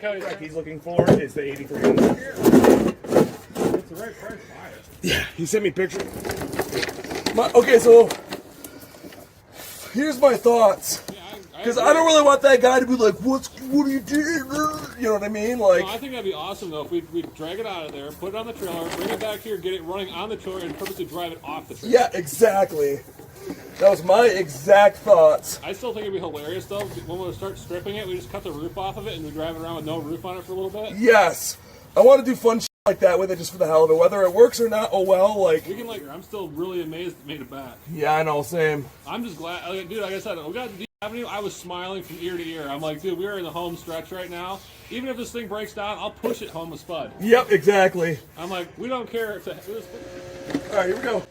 like how he's looking for is the 8300. It's the right price. Buy it. Yeah, he sent me pictures. Okay, so here's my thoughts. Because I don't really want that guy to be like, what are you doing? You know what I mean? Like, no, I think that'd be awesome though if we drag it out of there, put it on the trailer, bring it back here, get it running on the trailer, and purposely drive it off the trailer. Yeah, exactly. That was my exact thoughts. I still think it'd be hilarious though when we start stripping it. We just cut the roof off of it and we drive it around with no roof on it for a little bit. Yes, I want to do fun shit like that with it just for the hell of it. Whether it works or not, oh well. Like we can I'm still really amazed it made it back. Yeah, I know, same. I'm just glad, dude. Like I said, we got the Avenue. I was smiling from ear to ear. I'm like, dude, we are in the home stretch right now. Even if this thing breaks down, I'll push it home with Spud. Yep, exactly. I'm like, we don't care if All right, here we go.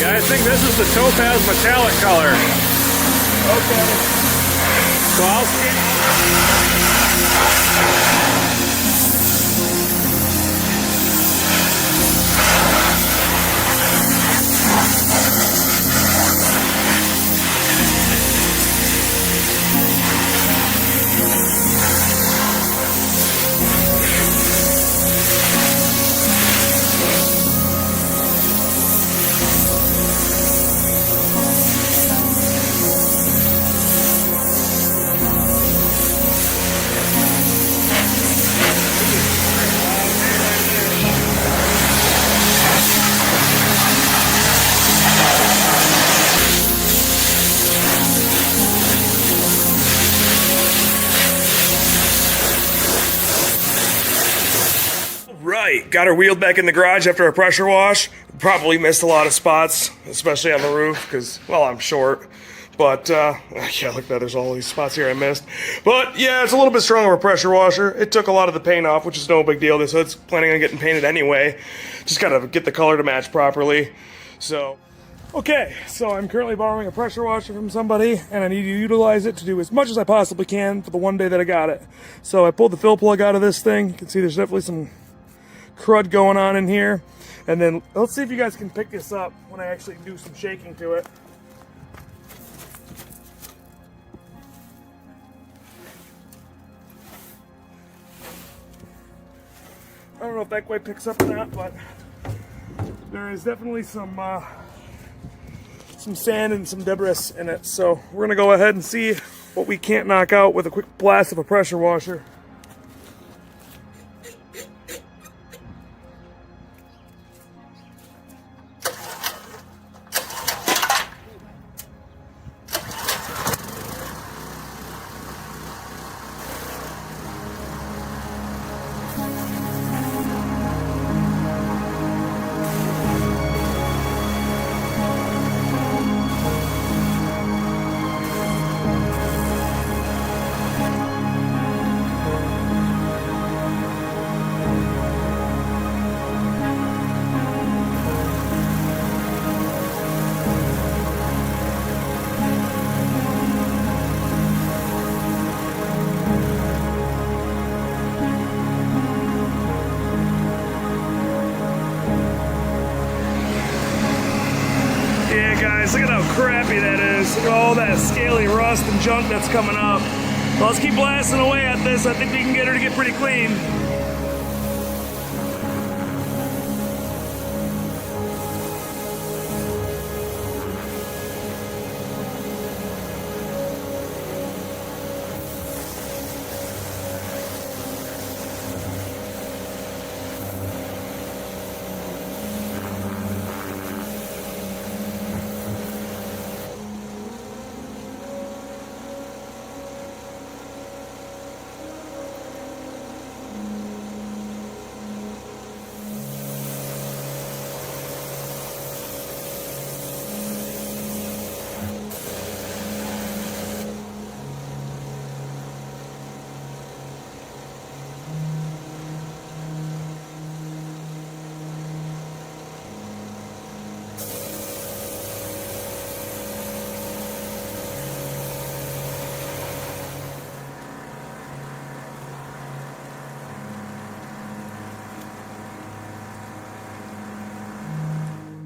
Yeah, I think this is the topaz metallic color. Okay. So I'll skip. Right, got her wheeled back in the garage after a pressure wash. Probably missed a lot of spots, especially on the roof, because, well, I'm short. But, yeah, look at that, there's all these spots here I missed. But, yeah, it's a little bit stronger of a pressure washer. It took a lot of the paint off, which is no big deal, so it's planning on getting painted anyway. Just gotta get the color to match properly. So, okay, so I'm currently borrowing a pressure washer from somebody, and I need to utilize it to do as much as I possibly can for the one day that I got it. So I pulled the fill plug out of this thing. You can see there's definitely some crud going on in here. And then let's see if you guys can pick this up when I actually do some shaking to it. I don't know if that quite picks up or not, but there is definitely some sand and some debris in it. So we're gonna go ahead and see what we can't knock out with a quick blast of a pressure washer. it, guys. Look at how crappy that is. Look at all that scaly rust and junk that's coming up. Well, let's keep blasting away at this. I think we can get her to get pretty clean.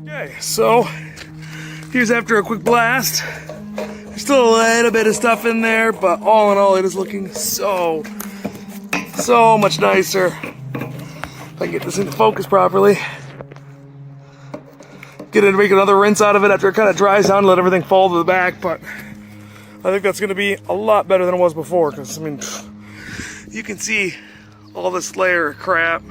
Okay, so here's after a quick blast. There's still a little bit of stuff in there, but all in all, it is looking so much nicer. If I can get this into focus properly. Get in to make another rinse out of it after it kind of dries down and let everything fall to the back, but I think that's going to be a lot better than it was before, because, I mean, you can see all this layer of crap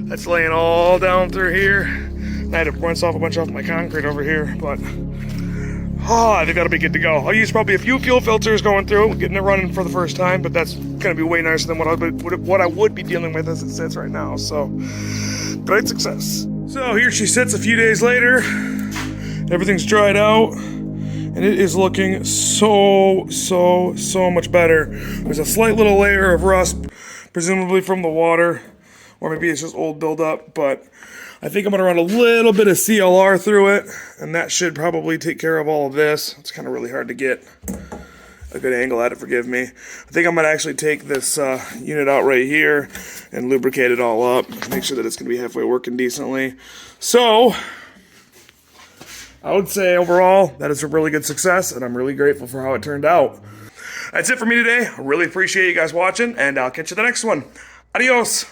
that's laying all down through here. I had to rinse off a bunch off my concrete over here, but I think that'll be good to go. I'll use probably a few fuel filters going through, getting it running for the first time, but that's going to be way nicer than what I would be dealing with as it sits right now. So, great success. So here she sits a few days later. Everything's dried out, and it is looking so much better. There's a slight little layer of rust, presumably from the water, or maybe it's just old buildup, but I think I'm going to run a little bit of CLR through it, and that should probably take care of all of this. It's kind of really hard to get a good angle at it, forgive me. I think I'm going to actually take this unit out right here and lubricate it all up, make sure that it's going to be halfway working decently. So, I would say overall, that is a really good success, and I'm really grateful for how it turned out. That's it for me today. I really appreciate you guys watching, and I'll catch you the next one. Adios!